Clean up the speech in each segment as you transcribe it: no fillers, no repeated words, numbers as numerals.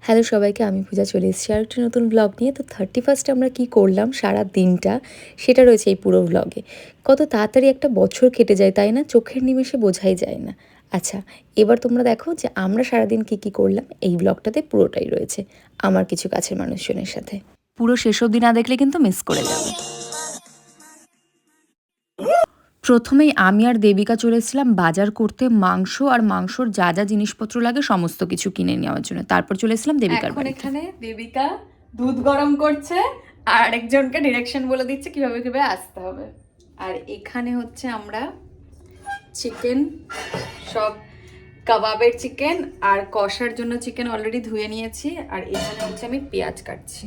Hello সবাইকে, আমি পূজা চলে এসেছি আর একটা নতুন ব্লগ নিয়ে। তো 31st আমরা কি করলাম সারা দিনটা সেটা রয়েছে এই পুরো ব্লগে। কত তাড়াতাড়ি একটা বছর কেটে যায় তাই না, চোখের নিমেষে বোঝাই যায় না। আচ্ছা, এবার তোমরা দেখো যে আমরা সারাদিন কি করলাম। এই ব্লগটাতে পুরোটাই রয়েছে আমার কিছু কাছের মানুষজনের সাথে। পুরো শেষ অবধি না দেখলে কিন্তু মিস করে যাবে। প্রথমেই আমি আর দেবিকা চলে এসেছিলাম বাজার করতে, মাংস আর মাংসর যা যা জিনিসপত্র লাগে সমস্ত কিছু কিনে নেওয়ার জন্য। তারপর চলে এসেছিলাম দেবিকার বাড়িতে। এখানে দেবিকা দুধ গরম করছে আর আরেকজনকে ডিরেকশন বলে দিচ্ছে কিভাবে কিভাবে আসতে হবে। আর এখানে হচ্ছে আমরা চিকেন, সব কাবাবের চিকেন আর কষার জন্য চিকেন অলরেডি ধুয়ে নিয়েছি। আর এখানে হচ্ছে আমি পেঁয়াজ কাটছি।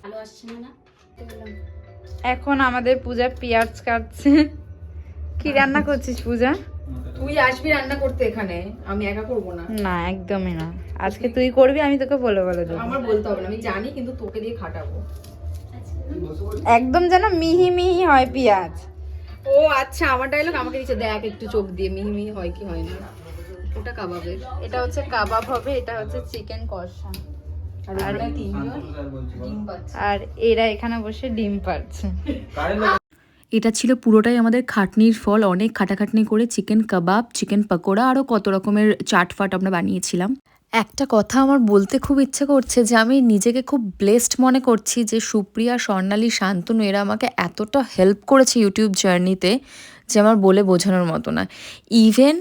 ভালো আসছে না। এখন আমাদের পূজা পেঁয়াজ কাটছে। কি রান্না করছিস পূজা? তুই আসবি রান্না করতে এখানে, আমি একা করব না। না একদমই না, আজকে তুই করবি, আমি তোকে বলে দেবো। আমার বলতে হবে না, আমি জানি, কিন্তু তোকে দিয়ে খাটাবো। একদম যেন মিহি মিহি হয় পেঁয়াজ। ও আচ্ছা, আমার ডায়লগ আমাকে দিচ্ছে, দেখ একটু চোখ দিয়ে মিহি মিহি হয় কি হয় না। ওটা কাবাবের, এটা হচ্ছে কাবাব হবে, এটা হচ্ছে চিকেন কষা। আর তিনজন ডিম পাচ্ছে। আর এরা এখানে বসে ডিম পাচ্ছে। এটা ছিল পুরোটাই আমাদের খাটনির ফল। অনেক খাটাখাটনি করে চিকেন কাবাব, চিকেন পকোড়া, আরও কত রকমের চাটফাট আমরা বানিয়েছিলাম। একটা কথা আমার বলতে খুব ইচ্ছে করছে যে আমি নিজেকে খুব ব্লেসড মনে করছি যে সুপ্রিয়া, স্বর্ণালী, শান্তনু এরা আমাকে এতটা হেল্প করেছে ইউটিউব জার্নিতে যে আমার বলে বোঝানোর মতো না। ইভেন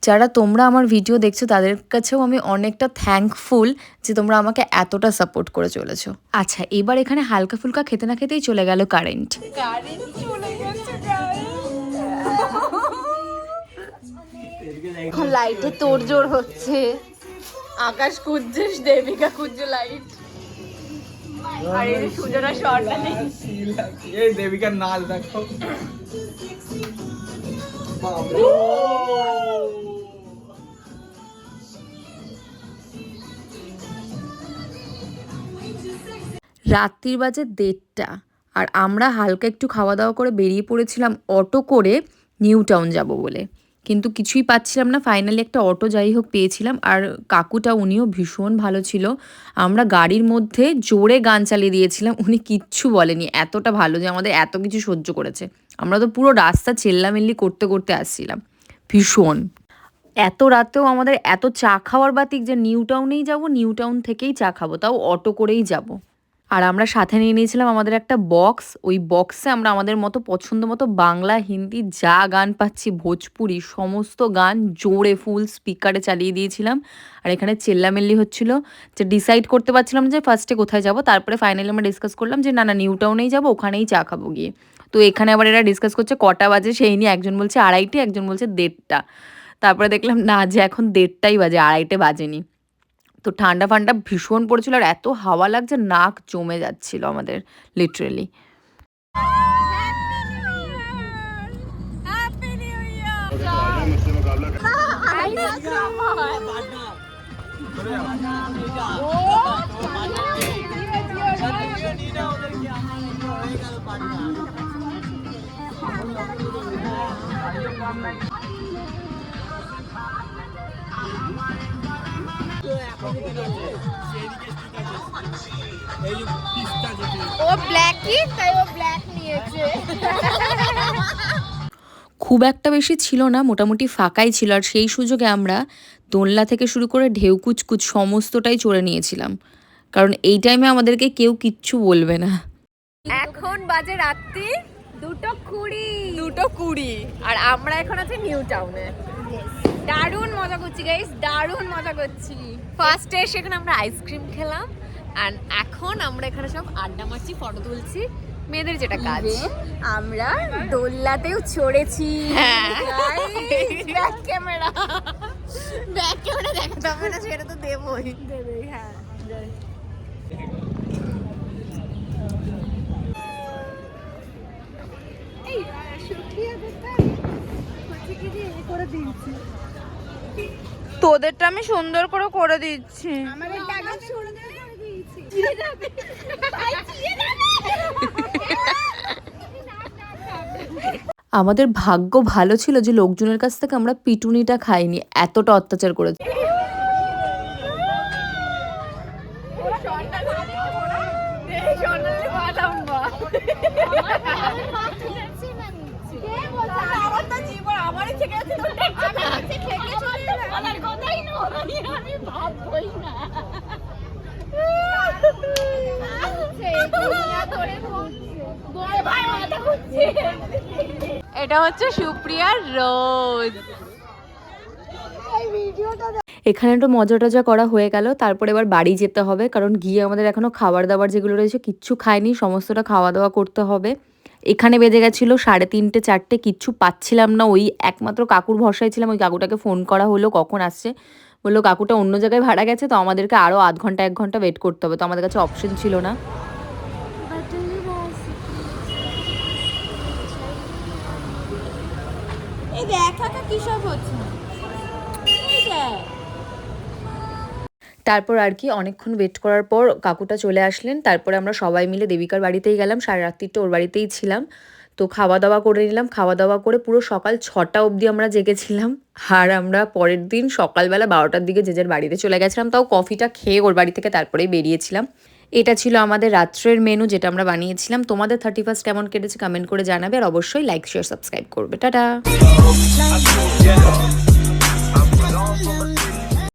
যারা তোমরা আমার ভিডিও দেখছো তাদের কাছেও আমি অনেকটা থ্যাঙ্কফুল যে তোমরা আমাকে এতটা সাপোর্ট করে চলেছো। আচ্ছা, এবার এখানে হালকা ফুলকা খেতে না খেতেই চলে গেল কারেন্ট। লাইটে তোড়জোড় হচ্ছে, আকাশ খুঁজছিস, দেবিকা খুঁজছে লাইট। আর এই সুজনা শর্টটা নেই, এই দেবিকার নাচ দেখো। রাত্রির বাজে 1:30 আর আমরা হালকা একটু খাওয়া দাওয়া করে বেরিয়ে পড়েছিলাম অটো করে নিউ টাউন যাব বলে, কিন্তু কিছুই পাচ্ছিলাম না। ফাইনালি একটা অটো যাই হোক পেয়েছিলাম। আর কাকুটা, উনিও ভীষণ ভালো ছিল। আমরা গাড়ির মধ্যে জোরে গান চালিয়ে দিয়েছিলাম, উনি কিচ্ছু বলেনি, এতটা ভালো যে আমাদের এত কিছু সহ্য করেছে। আমরা তো পুরো রাস্তা চেল্লামেল্লি করতে করতে আসছিলাম ভীষণ। এত রাতেও আমাদের এত চা খাওয়ার বাতিক যে নিউ টাউনেই যাবো, নিউ টাউন থেকেই চা খাবো, তাও অটো করেই যাব। আর আমরা সাথে নিয়ে নিয়েছিলাম আমাদের একটা বক্স। ওই বক্সে আমরা আমাদের মতো পছন্দ মতো বাংলা, হিন্দি যা গান পাচ্ছি, ভোজপুরি সমস্ত গান জোরে ফুল স্পিকারে চালিয়ে দিয়েছিলাম। আর এখানে চেল্লামেল্লি হচ্ছিল যে ডিসাইড করতে পারছিলাম যে ফার্স্টে কোথায় যাব। তারপরে ফাইনালি আমরা ডিসকাস করলাম যে না নিউ টাউনেই যাবো, ওখানেই চা খাবো গিয়ে। তো এখানে আবার এরা ডিসকাস করছে কটা বাজে সেই নিয়ে, একজন বলছে 2:30, একজন বলছে 1:30। তারপরে দেখলাম না, যে এখন 1:30 বাজে, 2:30 বাজেনি। তো ঠান্ডা ফান্ডা ভীষণ পড়েছিল আর এত হাওয়া লাগছে, নাক জমে যাচ্ছিল আমাদের লিটারেলি। ও ব্ল্যাকই, তাই ও ব্ল্যাক নিয়েছে। খুব একটা বেশি ছিল না, মোটামুটি ফাঁকাই ছিল। আর সেই সুযোগে আমরা দোলনা থেকে শুরু করে ঢেউ কুচকুচ সমস্তটাই চড়ে নিয়েছিলাম, কারণ এই টাইমে আমাদেরকে কেউ কিচ্ছু বলবে না। এখন বাজে রাত্রি 2:20 আর আমরা এখন আছি নিউ টাউনে। দারুণ মজা করছি গাইস, দারুণ মজা করছি। ফার্স্টে সেখানে আমরা আইসক্রিম খেলাম আর এখন আমরা এখানে সব আড্ডা মারছি, ফটো তুলছি, মেয়েদের যেটা কাজ। আমরা দোলনাতেও চড়েছি। ব্যাক ক্যামেরা দেখাতে হবে না, সেটা তো দেবই। হ্যাঁ, তোদেরটা আমি সুন্দর করে দিচ্ছি। আমাদের ভাগ্য ভালো ছিল যে লোকজনের কাছ থেকে আমরা পিটুনিটা খাইনি, এতটা অত্যাচার করেছে। এটা হচ্ছে সুপ্রিয়ার রোজ। এখানে একটু মজা টজা করা হয়ে গেল, তারপরে এবার বাড়ি যেতে হবে, কারণ গিয়ে আমাদের এখনো খাবার দাবার যেগুলো রয়েছে কিচ্ছু খাইনি, সমস্তটা খাওয়া দাওয়া করতে হবে। এখানে বেজে গেছিলো 3:30 4টে, কিচ্ছু পাচ্ছিলাম না, ওই একমাত্র কাকুর ভরসায় ছিলাম। ওই কাকুটাকে ফোন করা হলো কখন আসছে, বললো কাকুটা অন্য জায়গায় ভাড়া গেছে, তো আমাদেরকে আরও আধ ঘন্টা 1 ঘন্টা ওয়েট করতে হবে, তো আমাদের কাছে অপশন ছিল না। তারপর আর কি অনেকক্ষণ ওয়েট করার পর কাকুটা চলে আসলেন, তারপরে আমরা সবাই মিলে দেবিকার বাড়িতেই গেলাম, সারা রাত্রিটা ওর বাড়িতেই ছিলাম। তো খাওয়া দাওয়া করে নিলাম, খাওয়া দাওয়া করে পুরো সকাল 6টা অবধি আমরা জেগেছিলাম। আর আমরা পরের দিন সকালবেলা 12টার দিকে যে যার বাড়িতে চলে গেছিলাম, তাও কফিটা খেয়ে ওর বাড়ি থেকে তারপরেই বেরিয়েছিলাম। এটা ছিল আমাদের রাত্রের মেনু যেটা আমরা বানিয়েছিলাম। তোমাদের 31st কেমন কেটেছে কমেন্ট করে জানাবে, আর অবশ্যই লাইক শেয়ার সাবস্ক্রাইব করবে। টাটা।